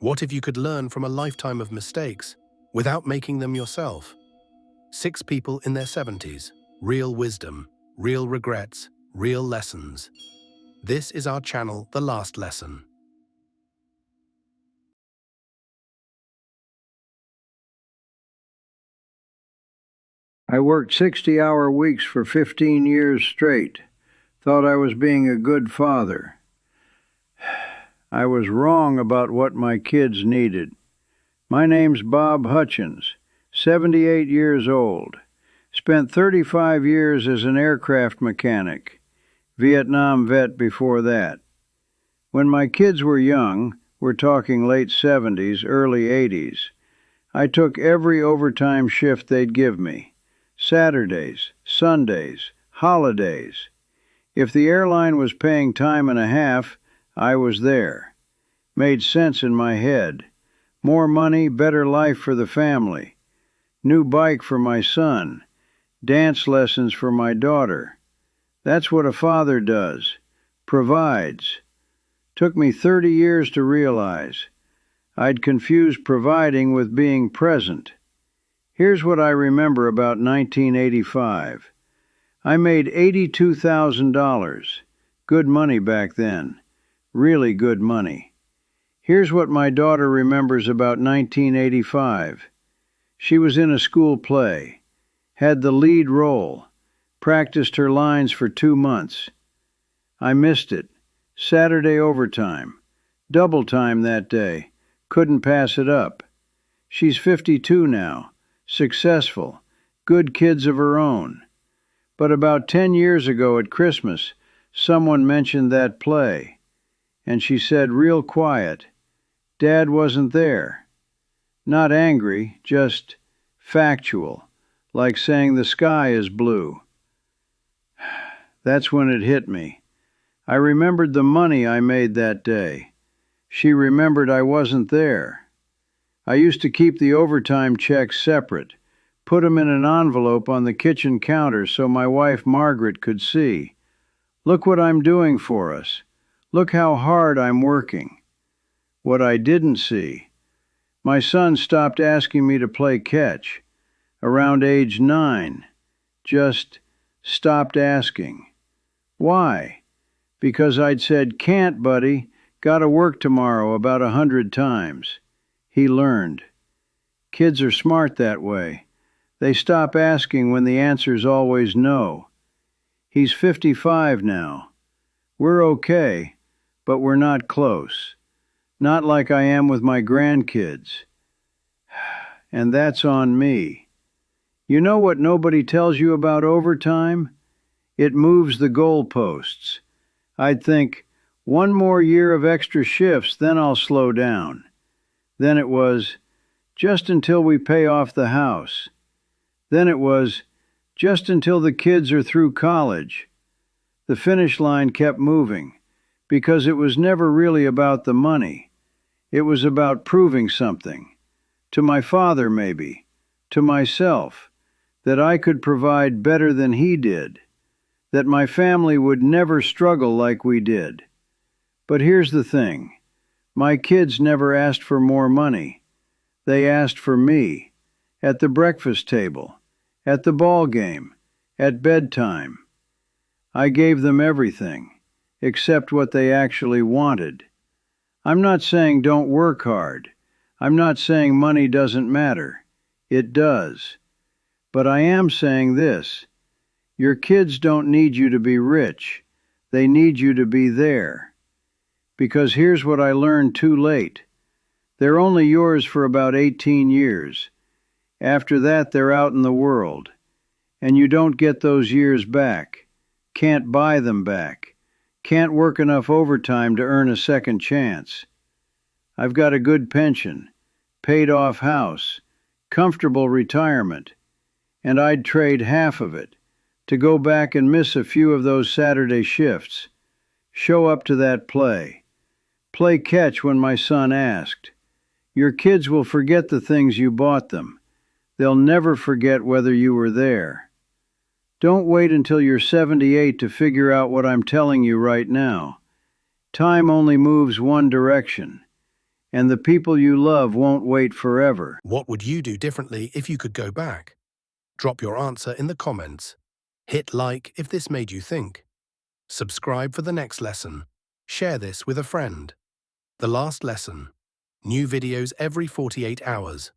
What if you could learn from a lifetime of mistakes without making them yourself? 6 people in their 70s, real wisdom, real regrets, real lessons. This is our channel, The Last Lesson. I worked 60-hour weeks for 15 years straight. Thought I was being a good father. I was wrong about what my kids needed. My name's Bob Hutchins, 78 years old. Spent 35 years as an aircraft mechanic. Vietnam vet before that. When my kids were young, we're talking late 70s, early 80s, I took every overtime shift they'd give me. Saturdays, Sundays, holidays. If the airline was paying time and a half, I was there. Made sense in my head. More money, better life for the family. New bike for my son. Dance lessons for my daughter. That's what a father does. Provides. Took me 30 years to realize. I'd confused providing with being present. Here's what I remember about 1985. I made $82,000. Good money back then. Really good money. Here's what my daughter remembers about 1985. She was in a school play. Had the lead role. Practiced her lines for 2 months. I missed it. Saturday overtime. Double time that day. Couldn't pass it up. She's 52 now. Successful, good kids of her own. But about 10 years ago at Christmas, someone mentioned that play, and she said real quiet, Dad wasn't there. Not angry, just factual, like saying the sky is blue. That's when it hit me. I remembered the money I made that day. She remembered I wasn't there. I used to keep the overtime checks separate, put them in an envelope on the kitchen counter so my wife Margaret could see. Look what I'm doing for us. Look how hard I'm working. What I didn't see. My son stopped asking me to play catch. Around age 9. Just stopped asking. Why? Because I'd said, can't, buddy. Gotta work tomorrow about 100 times. He learned. Kids are smart that way. They stop asking when the answer's always no. He's 55 now. We're okay, but we're not close. Not like I am with my grandkids. And that's on me. You know what nobody tells you about overtime? It moves the goalposts. I'd think, 1 more year of extra shifts, then I'll slow down. Then it was, just until we pay off the house. Then it was, just until the kids are through college. The finish line kept moving, because it was never really about the money. It was about proving something. To my father, maybe. To myself. That I could provide better than he did. That my family would never struggle like we did. But here's the thing. My kids never asked for more money. They asked for me. At the breakfast table. At the ball game. At bedtime. I gave them everything, except what they actually wanted. I'm not saying don't work hard. I'm not saying money doesn't matter. It does. But I am saying this. Your kids don't need you to be rich. They need you to be there. Because here's what I learned too late. They're only yours for about 18 years. After that, they're out in the world. And you don't get those years back. Can't buy them back. Can't work enough overtime to earn a second chance. I've got a good pension, paid off house, comfortable retirement, and I'd trade half of it to go back and miss a few of those Saturday shifts. Show up to that play. Play catch when my son asked. Your kids will forget the things you bought them. They'll never forget whether you were there. Don't wait until you're 78 to figure out what I'm telling you right now. Time only moves one direction. and the people you love won't wait forever. What would you do differently if you could go back? Drop your answer in the comments. Hit like if this made you think. Subscribe for the next lesson. Share this with a friend. The last lesson. New videos every 48 hours.